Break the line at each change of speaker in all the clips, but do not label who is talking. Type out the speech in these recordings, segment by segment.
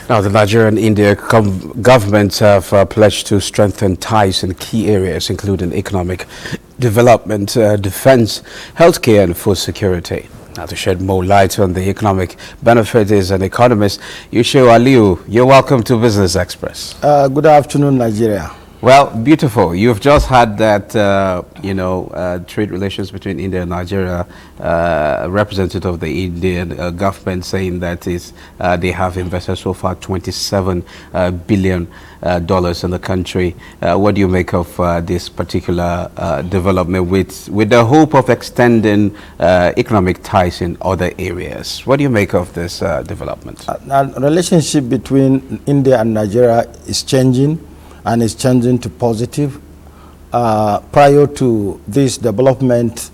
Now, the Nigerian-India governments have pledged to strengthen ties in key areas, including economic development, defense, healthcare, and food security. Now, to shed more light on the economic benefit is an economist, Yusha'U Aliyu. You're welcome to Business Express.
Good afternoon, Nigeria.
Well, beautiful. You've just had that, trade relations between India and Nigeria, representative of the Indian government saying that they have invested so far $27 billion in the country. What do you make of this particular development with the hope of extending economic ties in other areas? What do you make of this development?
Relationship between India and Nigeria is changing, and it's changing to positive. Prior to this development,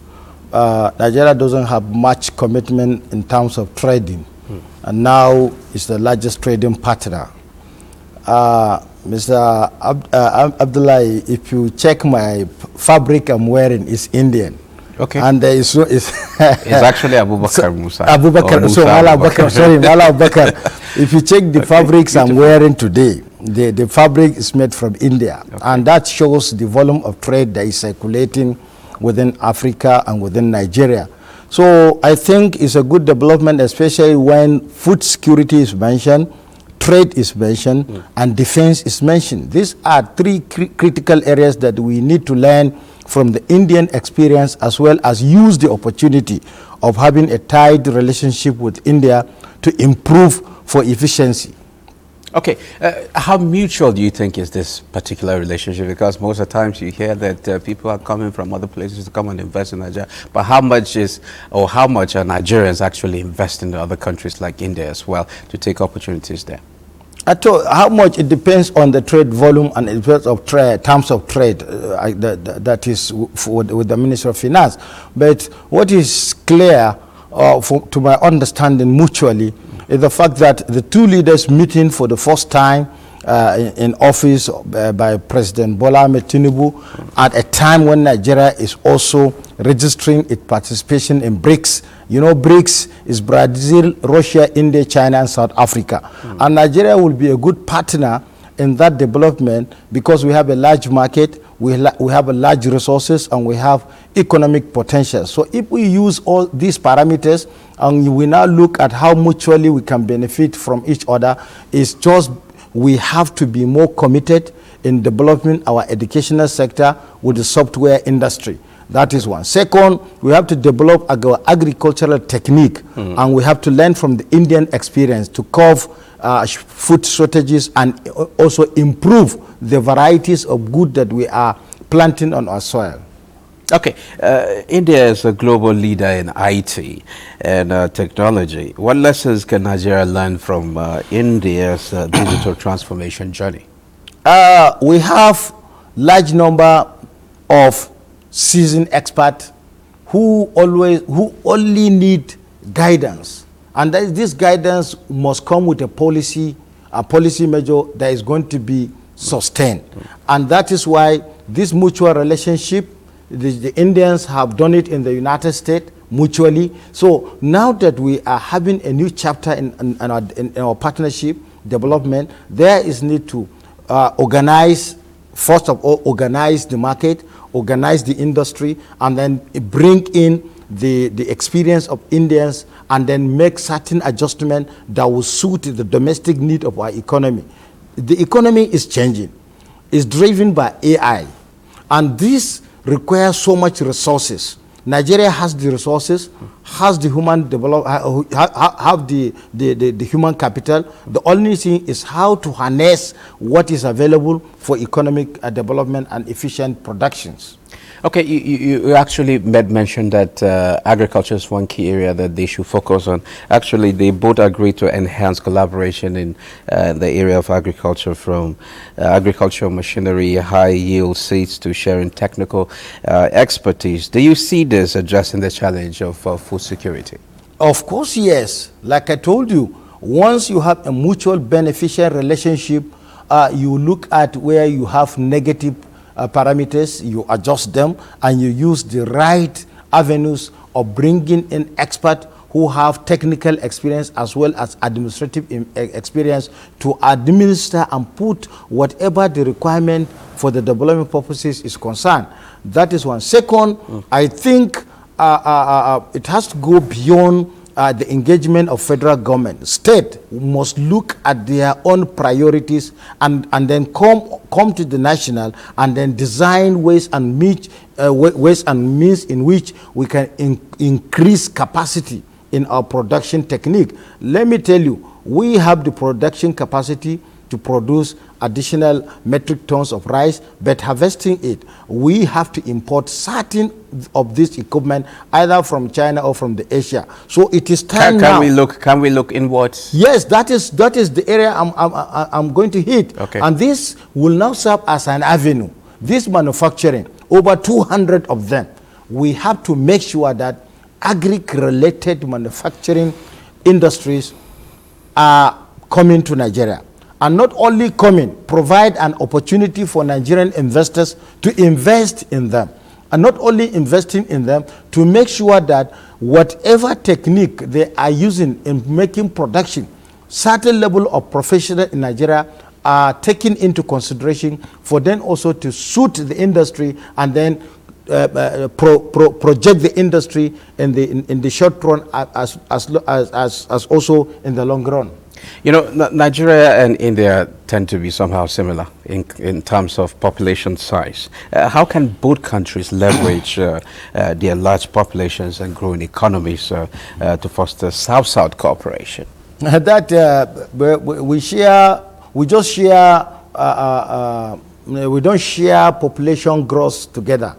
Nigeria doesn't have much commitment in terms of trading, and now it's the largest trading partner. Mr. Abdullahi, if you check my fabric I'm wearing, is Indian.
Okay.
And there is it's
actually Abubakar Musa.
Abubakar, so Mala Abubakar, sorry, Mala Abubakar. If you check the fabrics I'm wearing today, the fabric is made from India. Okay. And that shows the volume of trade that is circulating within Africa and within Nigeria. So I think it's a good development, especially when food security is mentioned, trade is mentioned, and defense is mentioned. These are three critical areas that we need to learn from the Indian experience, as well as use the opportunity of having a tight relationship with India to improve for efficiency.
Okay, how mutual do you think is this particular relationship? Because most of the times you hear that people are coming from other places to come and invest in Nigeria, but how much are Nigerians actually investing in other countries like India as well to take opportunities there?
How much, it depends on the trade volume and in terms of trade, that is with the Ministry of Finance. But what is clear, to my understanding mutually, is the fact that the two leaders meeting for the first time in office by President Bola Ahmed Tinubu at a time when Nigeria is also registering its participation in BRICS. You know, BRICS is Brazil, Russia, India, China, and South Africa. And Nigeria will be a good partner in that development because we have a large market, we have a large resources, and we have economic potential. So if we use all these parameters and we now look at how mutually we can benefit from each other, it's just we have to be more committed in developing our educational sector with the software industry. That is one. Second, we have to develop our agricultural technique, and we have to learn from the Indian experience to curb food shortages and also improve the varieties of good that we are planting on our soil.
Okay, India is a global leader in IT and technology. What lessons can Nigeria learn from India's digital transformation journey?
We have large number of seasoned experts who only need guidance, and this guidance must come with a policy measure that is going to be sustained. And that is why this mutual relationship, the Indians have done it in the United States mutually. So now that we are having a new chapter in our partnership development, there is need to organize, first of all, organize the market, organize the industry, and then bring in the experience of Indians, and then make certain adjustment that will suit the domestic need of our economy. The economy is changing. It's driven by AI, and this requires so much resources. Nigeria has the resources, has the human have the human capital. The only thing is how to harness what is available for economic development and efficient productions.
Okay, you actually mentioned that agriculture is one key area that they should focus on. Actually, they both agreed to enhance collaboration in the area of agriculture, from agricultural machinery, high-yield seeds, to sharing technical expertise. Do you see this addressing the challenge of food security?
Of course, yes. Like I told you, once you have a mutual beneficial relationship, you look at where you have negative parameters, you adjust them, and you use the right avenues of bringing in experts who have technical experience as well as administrative experience to administer and put whatever the requirement for the development purposes is concerned. That is one. Second, I think it has to go beyond the engagement of federal government. State must look at their own priorities and then come to the national and then design ways and means in which we can increase capacity in our production technique. Let me tell you, we have the production capacity to produce additional metric tons of rice, but harvesting it, we have to import certain of this equipment either from China or from the Asia. So it is time now.
Can we look inwards?
Yes, that is the area I'm going to hit.
Okay.
And this will now serve as an avenue. This manufacturing, over 200 of them, we have to make sure that agri-related manufacturing industries are coming to Nigeria. And not only coming, provide an opportunity for Nigerian investors to invest in them. And not only investing in them, to make sure that whatever technique they are using in making production, certain level of professional in Nigeria are taken into consideration for them also to suit the industry and then project the industry in the short run as also in the long run.
You know, Nigeria and India tend to be somehow similar in terms of population size. How can both countries leverage their large populations and growing economies to foster South-South cooperation?
We don't share population growth together.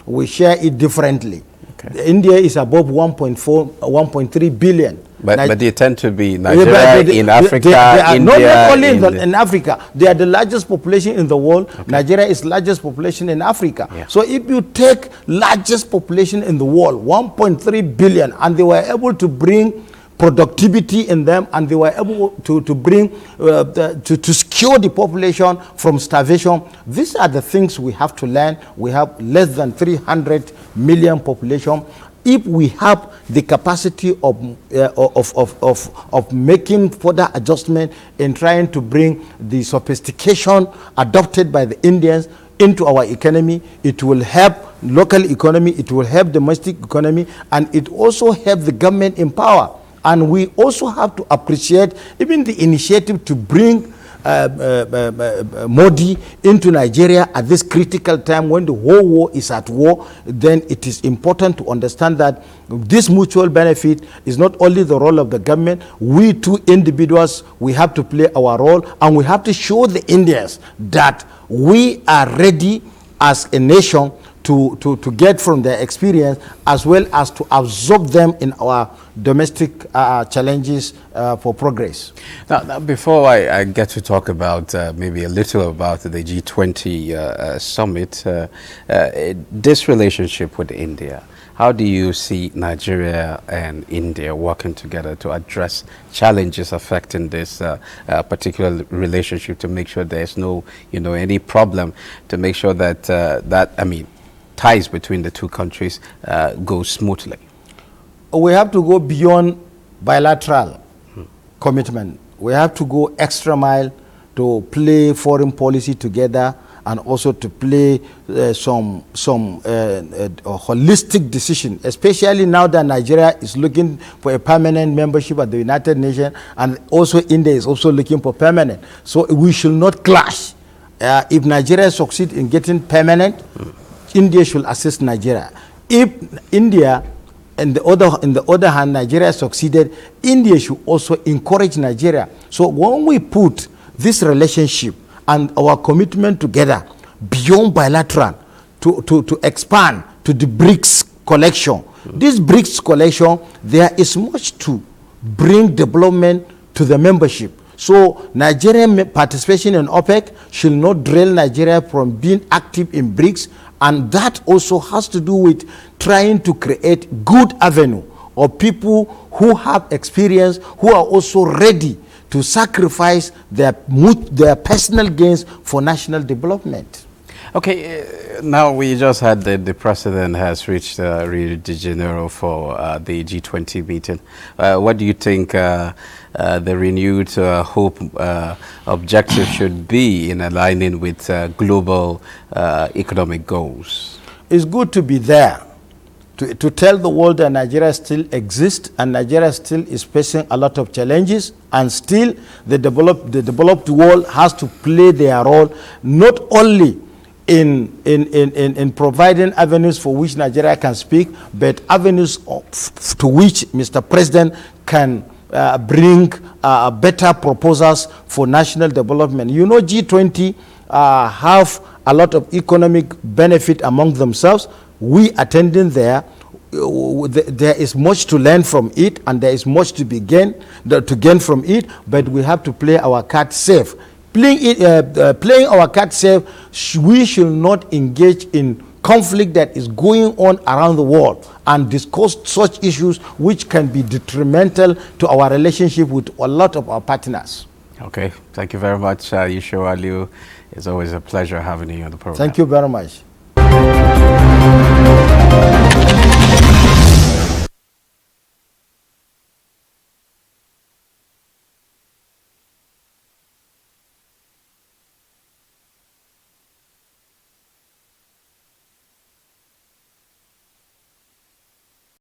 We share it differently. Okay. India is above 1.3 billion.
But they tend to be Nigeria, in Africa, India.
Not only in Africa. They are the largest population in the world. Okay. Nigeria is largest population in Africa. Yeah. So if you take largest population in the world, 1.3 billion, and they were able to bring productivity in them, and they were able to bring to secure the population from starvation. These are the things we have to learn. We have less than 300 million population. If we have the capacity of making further adjustment in trying to bring the sophistication adopted by the Indians into our economy, it will help local economy, it will help domestic economy, and it also help the government in power. And we also have to appreciate even the initiative to bring Modi into Nigeria at this critical time when the whole world is at war. Then it is important to understand that this mutual benefit is not only the role of the government. We too, individuals, we have to play our role, and we have to show the Indians that we are ready as a nation to get from their experience, as well as to absorb them in our domestic challenges for progress.
Now, before I get to talk about maybe a little about the G20 summit, this relationship with India, how do you see Nigeria and India working together to address challenges affecting this particular relationship, to make sure there's no, any problem, to make sure that ties between the two countries go smoothly?
We have to go beyond bilateral commitment. We have to go extra mile to play foreign policy together, and also to play some holistic decision, especially now that Nigeria is looking for a permanent membership at the United Nations, and also India is also looking for permanent. So we should not clash. If Nigeria succeeds in getting permanent, India should assist Nigeria. If India, in the other hand, Nigeria succeeded, India should also encourage Nigeria. So when we put this relationship and our commitment together beyond bilateral to expand to the BRICS collection, this BRICS collection, there is much to bring development to the membership. So Nigerian participation in OPEC should not derail Nigeria from being active in BRICS, and that also has to do with trying to create good avenue of people who have experience, who are also ready to sacrifice their personal gains for national development.
Okay, Now, we just had the president has reached Rio de Janeiro for the G20 meeting. What do you think the renewed hope objective should be in aligning with global economic goals?
It's good to be there, to tell the world that Nigeria still exists and Nigeria still is facing a lot of challenges, and still the developed world has to play their role, not only in providing avenues for which Nigeria can speak, but avenues to which Mr. President can bring better proposals for national development. You know, G20 have a lot of economic benefit among themselves. We attending there, there is much to learn from it, and there is much to gain from it, but we have to play our card safe. Playing our card safe, we should not engage in conflict that is going on around the world and discuss such issues which can be detrimental to our relationship with a lot of our partners.
Okay, thank you very much, Yusha'U. It's always a pleasure having you on the program.
Thank you very much.